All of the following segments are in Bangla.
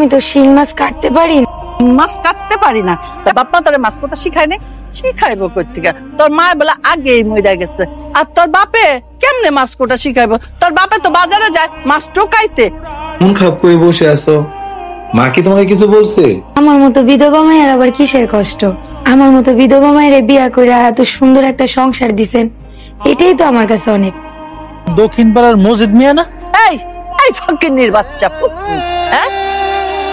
আমি তো শিং মাছ কাটতে পারি না। মাছ কাটতে পারি না, তোর বাপ মা তোরে মাছ কথা শিখায় নাই? শিখাইবো কই থেকে? তোর মা বলে আগেই মইরা গেছে। আর তোর বাপে কেমনে মাছ কোটা শিখাইবো? তোর বাপে তো বাজারে যায় মাছ টোকাইতে। মন খারাপ করে বসে আছো, মা কি তোমাকে কিছু বলছে? আমার মতো বিধবা মায়ের আবার কিসের কষ্ট? আমার মতো বিধবা মায়ের বিয়া করে এত সুন্দর একটা সংসার দিছেন, এটাই তো আমার কাছে অনেক। দক্ষিণ পাড়ার মসজিদ মিয়া না? এই এই ফকিন্নির বাচ্চা, হ্যাঁ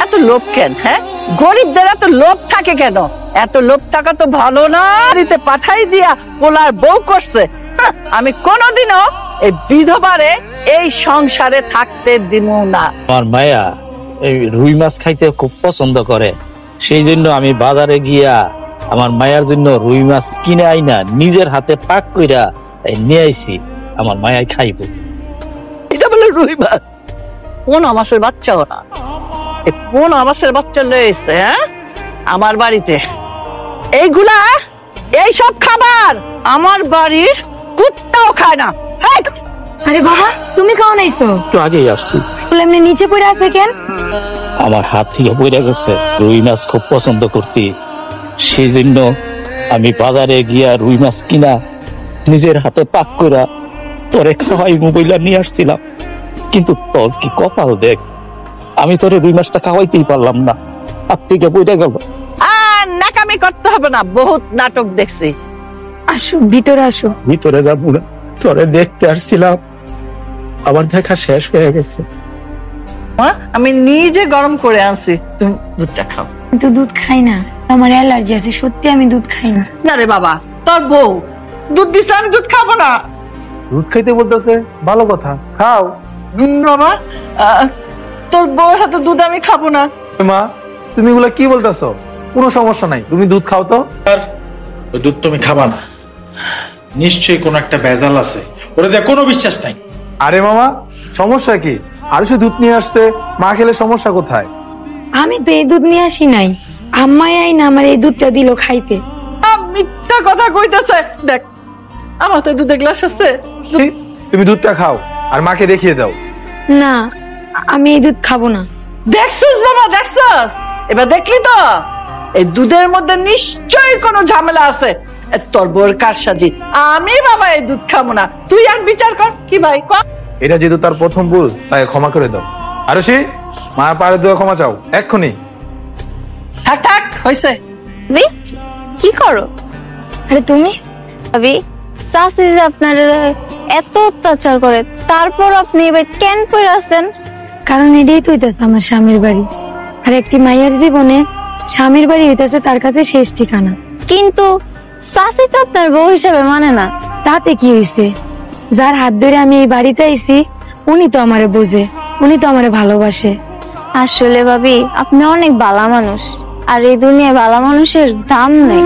এত লোভ কেন? হ্যাঁ গরিবদের এত লোভ থাকে কেন? এত লোভ থাকা তো ভালো না। বাড়িতে পাঠাই দিয়া পোলার বউ করছে। আমি কোনোদিনও এই বিধবারে এই সংসারে থাকতে দিব না। আমার মায়া এই রুই মাছ খাইতে খুব পছন্দ করে, সেই জন্য আমি বাজারে গিয়া আমার মায়ার জন্য রুই মাছ কিনে আইনা নিজের হাতে পাক কইরা নিয়ে আইছি, আমার মায়াই খাইব। এটা বলে রুই মাছ? কোন মাসের বাচ্চাও না, কোন মাসের বাচ্চা লয়েছে হ্যাঁ আমার বাড়িতে? এইগুলা এইসব খাবার আমার বাড়ির কুত্তাও খায় না। আরে বাবা, তুমি কখন আইছো? একটু আগেই আসছি। এমনি নিচে পড়ে আছে কেন? আমার হাত থেকে পড়ে গেছে। রুই মাছ খুব পছন্দ করতি, সেই জন্য আমি বাজারে গিয়া রুই মাছ কিনা নিজের হাতে পাক করা তোরে খাওয়াই মোবাইলা নিয়ে আসছিলাম। কিন্তু তোর কি কপাল দেখ, আমি তোরে রুই মাছটা খাওয়াইতেই পারলাম না, হাত থেকে পড়ে গেল। আর নাকামি করতে হবে না, বহুত নাটক দেখছি। আসো ভিতরে আসো। ভিতরে যাবো না, তোরে দেখতে আসছিলাম, আমার দেখা শেষ হয়ে গেছে। আমি নিজে গরম করে আনছি, তুমি দুধটা খাও। কিন্তু দুধ খাই না, আমার অ্যালার্জি আছে, সত্যি আমি দুধ খাই না। না রে বাবা, তোর বউ দুধ দিছে, আমি দুধ খাবো না। দুধ খাইতে বলতেছে, ভালো কথা, খাও। বাবা তোর বউয়ের হাতে দুধ আমি খাবো না। মা তুমি এগুলা কি বলতেছো? কোনো সমস্যা নাই, তুমি দুধ খাও তো। ওই দুধ তুমি খাবা না, নিশ্চয়ই কোন একটা ভেজাল আছে, ওরে দেখ কোনো বিশ্বাস নাই। আরে মামা, সমস্যা কি? আর সে দুধ নিয়ে আসছে, মা খেলে সমস্যা কোথায়? আমি তো এই দুধ নিয়ে আসি নাই, আম্মাই আই না আমার এই দুধটা দিল খাইতে। মিথ্যা কথা কইতেছে। দেখ আমার তো দুধের গ্লাস আছে। তুমি দুধটা খাও আর মাকে দেখিয়ে দাও। না, আমি এই দুধ খাবো না। দেখছিস বাবা, দেখছিস? এবার দেখলি তো এই দুধের মধ্যে নিশ্চয়ই কোনো ঝামেলা আছে। তোর বউর কারসাজি। আমি বাবা এই দুধ খাবো না, তুই আর বিচার কর। কি ভাই কর? এটা যেহেতু তার প্রথম ভুল, তাই ক্ষমা করে দাও। আর সে মা পারে দেওয়া ক্ষমা চাও এক্ষুনি। থাক থাক, হয়েছে। কি করো? আরে তুমি? ভাবি চাচি যে আপনার এত অত্যাচার করে, তারপর আপনি এবার কেন পড়ে আছেন? কারণ এটাই তো হইতেছে আমার স্বামীর বাড়ি, আর একটি মায়ের জীবনে স্বামীর বাড়ি হইতেছে তার কাছে শেষ ঠিকানা। কিন্তু চাচি তো আপনার বউ হিসেবে মানে না। তাতে কি হইছে? যার হাত ধরে আমি এই বাড়িতে আইছি, উনি তো আমারে বোঝে, উনি তো আমারে ভালোবাসে। আসলে ভাবি আপনি অনেক ভালো মানুষ, আর এই দুনিয়ায় ভালো মানুষের দাম নেই।